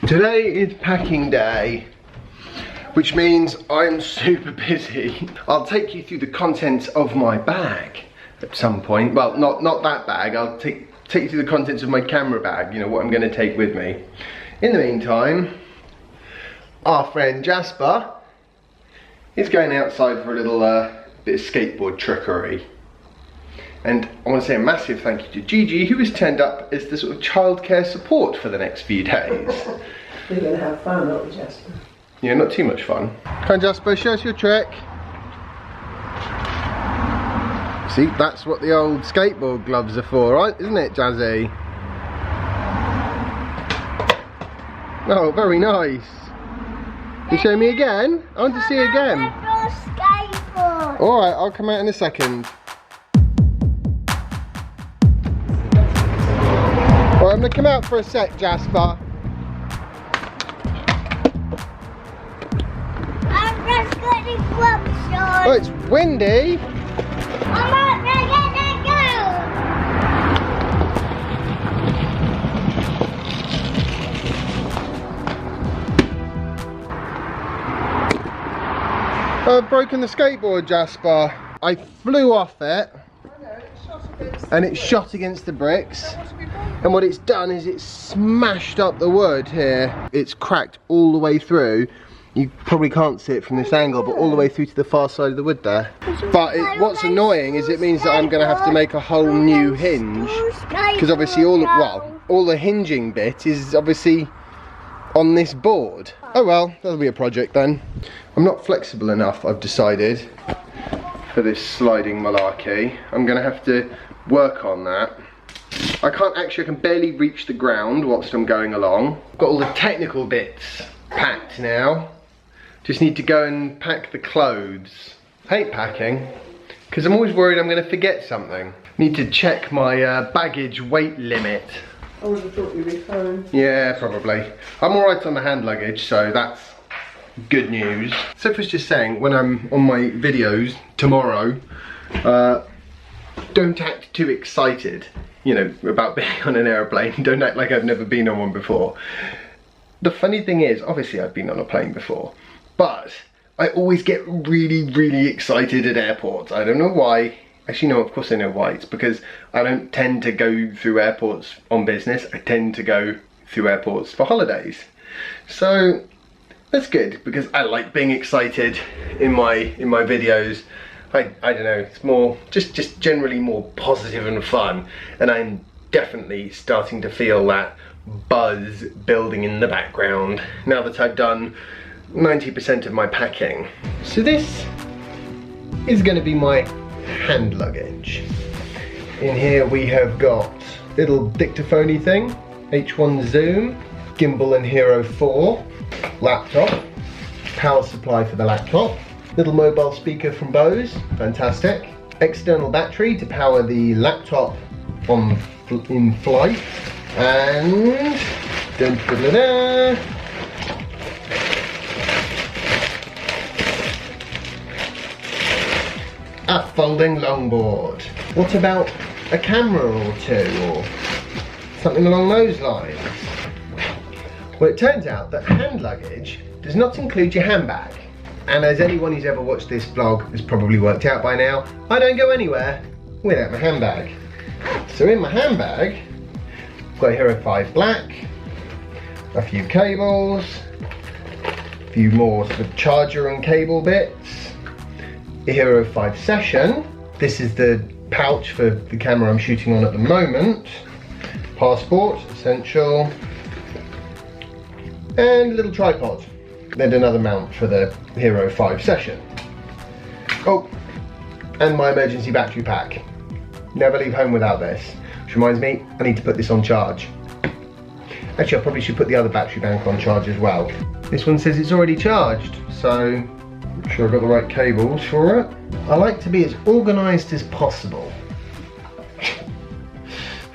Today is packing day, which means I'm super busy. I'll take you through the contents of my bag at some point. Well, not that bag. I'll take you through the contents of my camera bag, you know, what I'm going to take with me. In the meantime, our friend Jasper is going outside for a little bit of skateboard trickery. And I want to say a massive thank you to Gigi, who has turned up as the sort of childcare support for the next few days. We're going to have fun, aren't we, Jasper? Yeah, not too much fun. Come on, Jasper, show us your trick. See, that's what the old skateboard gloves are for, right? Isn't it, Jazzy? Oh, very nice. You show me again? I want to see again. Alright, I'll come out in a second. Alright, I'm going to come out for a sec, Jasper. I'm just getting gloves on. Oh, it's windy. I'm not going to get that I've broken the skateboard, Jasper. I flew off it. And it shot against the bricks. And what it's done is it's smashed up the wood here. It's cracked all the way through. You probably can't see it from this angle, but all the way through to the far side of the wood there. But what's annoying is it means that I'm going to have to make a whole new hinge. Because obviously all the hinging bit is obviously on this board. Oh well, that'll be a project then. I'm not flexible enough, I've decided, for this sliding malarkey. I'm going to have to work on that. I can barely reach the ground whilst I'm going along. Got all the technical bits packed now. Just need to go and pack the clothes. Hate packing, because I'm always worried I'm going to forget something. Need to check my baggage weight limit. I would have thought you'd be fine. Yeah, probably. I'm alright on the hand luggage, so that's good news. Sophie's just saying, when I'm on my videos tomorrow, don't act too excited, you know, about being on an aeroplane. Don't act like I've never been on one before. The funny thing is, obviously I've been on a plane before, but I always get really, really excited at airports. I don't know why. Actually, no, of course I know why. It's because I don't tend to go through airports on business. I tend to go through airports for holidays. So that's good, because I like being excited in my videos. I don't know, it's more, just generally more positive and fun. And I'm definitely starting to feel that buzz building in the background now that I've done 90% of my packing. So this is going to be my hand luggage. In here we have got little dictaphone thing, H1 zoom, gimbal and Hero 4, laptop, power supply for the laptop, little mobile speaker from Bose, fantastic, external battery to power the laptop in flight, and a folding longboard. What about a camera or two, or something along those lines? Well, it turns out that hand luggage does not include your handbag. And as anyone who's ever watched this vlog has probably worked out by now, I don't go anywhere without my handbag. So in my handbag, I've got a Hero 5 Black, a few cables, a few more sort of charger and cable bits, a Hero 5 Session. This is the pouch for the camera I'm shooting on at the moment. Passport, essential. And a little tripod. Then another mount for the Hero 5 Session. Oh, and my emergency battery pack. Never leave home without this. Which reminds me, I need to put this on charge. Actually, I probably should put the other battery bank on charge as well. This one says it's already charged, so I'm sure I've got the right cables for it. I like to be as organised as possible.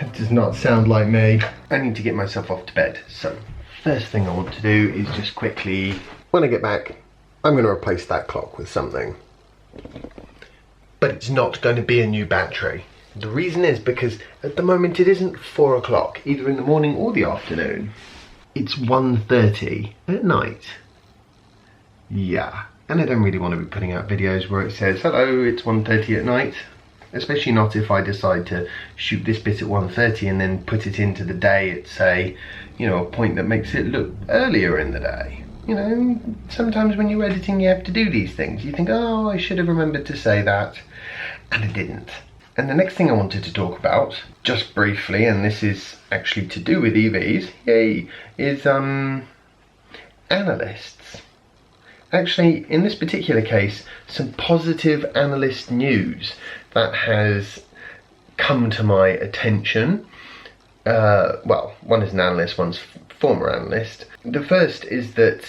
That does not sound like me. I need to get myself off to bed, so first thing I want to do is just quickly, when I get back, I'm going to replace that clock with something. But it's not going to be a new battery. The reason is because at the moment it isn't 4 o'clock, either in the morning or the afternoon. It's 1:30 at night. Yeah, and I don't really want to be putting out videos where it says, hello, it's 1:30 at night. Especially not if I decide to shoot this bit at 1:30 and then put it into the day at, say, you know, a point that makes it look earlier in the day. You know, sometimes when you're editing you have to do these things. You think, oh, I should have remembered to say that, and I didn't. And the next thing I wanted to talk about, just briefly, and this is actually to do with EVs, yay, is analysts. Actually, in this particular case, some positive analyst news that has come to my attention. Well, one is an analyst, one's former analyst. The first is that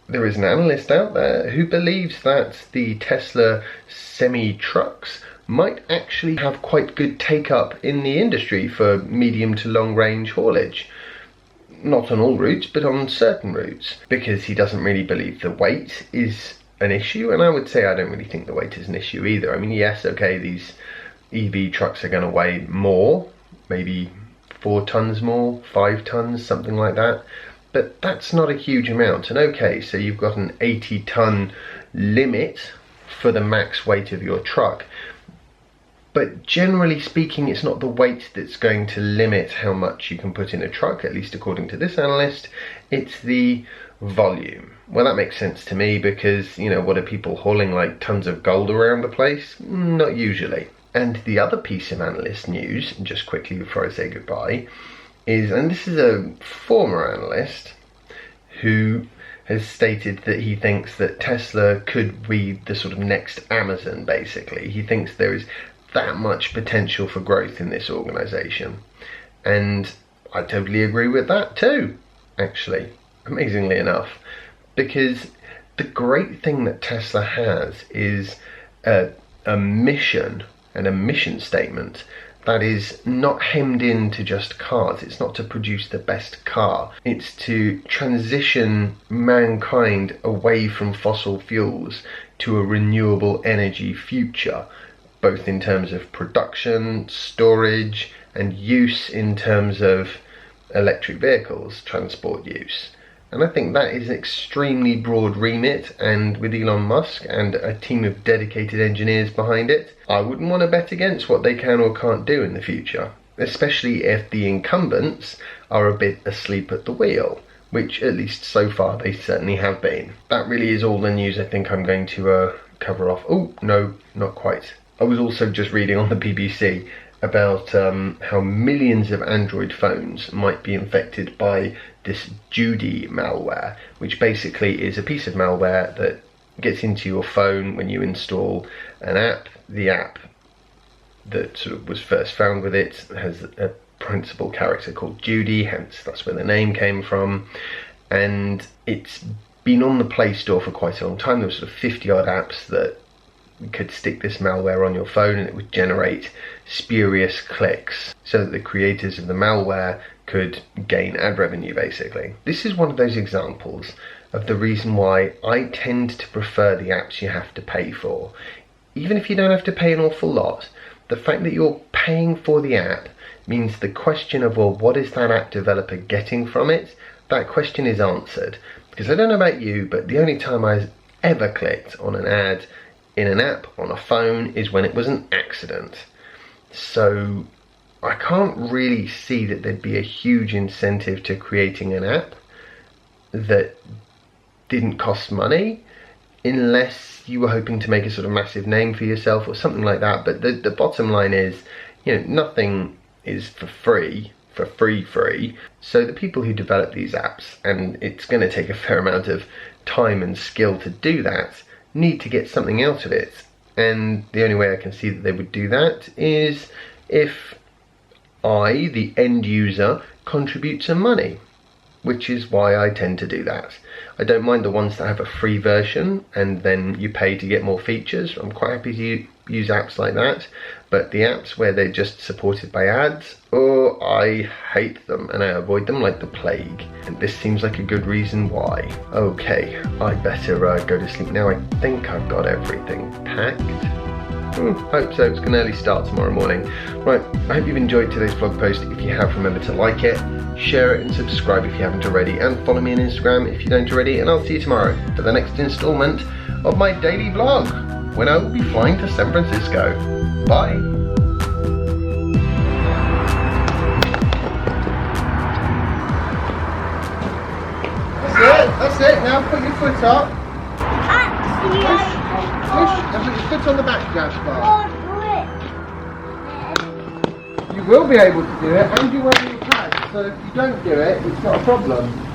there is an analyst out there who believes that the Tesla semi-trucks might actually have quite good take-up in the industry for medium to long range haulage. Not on all routes, but on certain routes, because he doesn't really believe the weight is an issue, and I would say I don't really think the weight is an issue either. I mean, yes, okay, these EV trucks are going to weigh more, maybe 4 tons more, 5 tons, something like that, but that's not a huge amount. And okay, so you've got an 80-ton limit for the max weight of your truck, but generally speaking, it's not the weight that's going to limit how much you can put in a truck, at least according to this analyst. It's the volume. Well, that makes sense to me because, you know, what are people hauling, like tons of gold around the place? Not usually. And the other piece of analyst news, just quickly before I say goodbye, is, and this is a former analyst who has stated that he thinks that Tesla could be the sort of next Amazon, basically. He thinks there is that much potential for growth in this organisation. And I totally agree with that too, actually, amazingly enough. Because the great thing that Tesla has is a mission, an mission statement that is not hemmed into just cars. It's not to produce the best car. It's to transition mankind away from fossil fuels to a renewable energy future, both in terms of production, storage, and use in terms of electric vehicles, transport use. And I think that is an extremely broad remit, and with Elon Musk and a team of dedicated engineers behind it, I wouldn't want to bet against what they can or can't do in the future, especially if the incumbents are a bit asleep at the wheel, which at least so far they certainly have been. That really is all the news I think I'm going to cover off. Oh, no, not quite. I was also just reading on the BBC about how millions of Android phones might be infected by this Judy malware, which basically is a piece of malware that gets into your phone when you install an app. The app that sort of was first found with it has a principal character called Judy, hence that's where the name came from, and it's been on the Play Store for quite a long time. There were sort of 50 odd apps that could stick this malware on your phone, and it would generate spurious clicks so that the creators of the malware could gain ad revenue, basically. This is one of those examples of the reason why I tend to prefer the apps you have to pay for. Even if you don't have to pay an awful lot, the fact that you're paying for the app means the question of, well, what is that app developer getting from it? That question is answered. Because I don't know about you, but the only time I've ever clicked on an ad in an app on a phone is when it was an accident. So I can't really see that there'd be a huge incentive to creating an app that didn't cost money, unless you were hoping to make a sort of massive name for yourself or something like that. But the bottom line is, you know, nothing is for free. So the people who develop these apps, and it's going to take a fair amount of time and skill to do that, need to get something out of it. And the only way I can see that they would do that is if I, the end user, contribute some money, which is why I tend to do that. I don't mind the ones that have a free version and then you pay to get more features. I'm quite happy to use apps like that, but the apps where they're just supported by ads, oh, I hate them and I avoid them like the plague. And this seems like a good reason why. Okay, I better go to sleep now. I think I've got everything packed. Hope so. It's an early start tomorrow morning. Right, I hope you've enjoyed today's vlog post. If you have, remember to like it, share it and subscribe if you haven't already, and follow me on Instagram if you don't already, and I'll see you tomorrow for the next instalment of my daily vlog, when I will be flying to San Francisco. Bye! That's it, now put your foot up. Actually, Push, and put your foot on the back, Jasper. can't do it. You will be able to do it, and you're wearing your pads, so if you don't do it, it's not a problem.